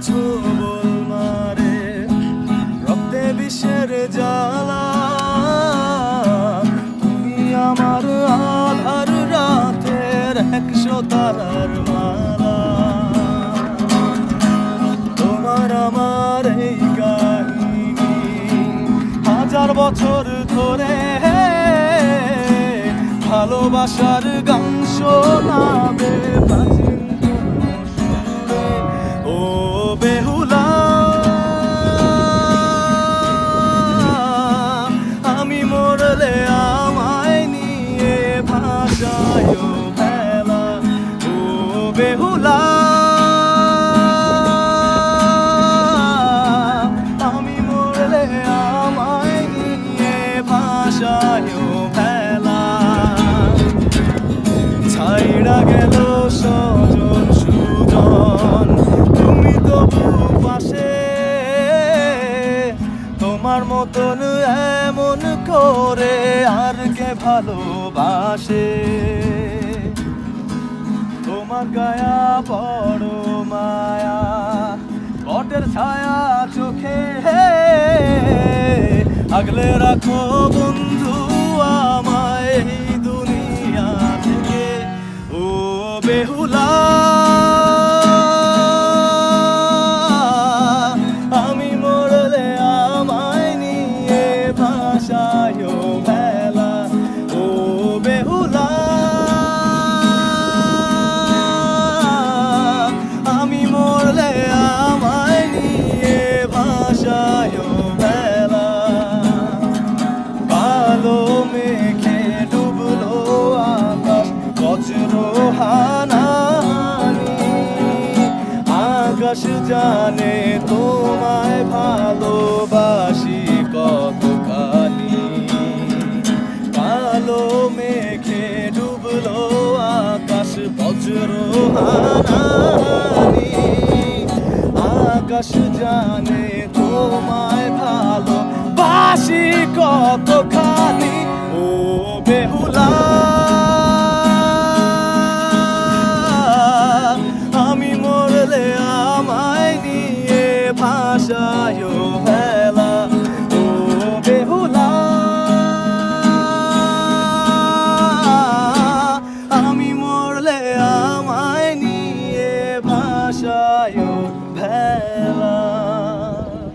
ছোবল মারে রক্তে বিষের জ্বালা তুমি আমার আধার রাতের 100 তারার মালা তোমার আমার এই কাহিনী 1000 বছর ধরে ভালোবাসার গান শোনাবে প্রাচীন কোনো সুরে ও বেহুলা আমি মরলে আমায় নিয়ে ভাসায় ভেলা ও বেহুলা আমি মরলে আমায় নিয়ে ভাসায় ভেলা ছাইড়া গেল সজন সুজন তুমি তবু পাশে তোমার মতন এমন করে আর কে ভালোবাসে তোমার গায়া বড় মায়া বটের ছায়া চোখে আগলে রাখো বন্ধু আমায় এই দুনিয়া থেকে ও বেহুলা আমি মরলে আমায় নিয়ে ভাসায় ভেলা ও বেহুলা আমি মরলে আমায় নিয়ে ভাসায় ভেলা কালো মেঘে ডুবলো আকাশ বজ্র হানানি আকাশ জানে তোমায় ভালোবাসি কতখানি কালো মেঘে ডুবলো আকাশ বজ্র হানানি আকাশ জানে তোমায় ভালোবাসি কতখানি ও বেহুলা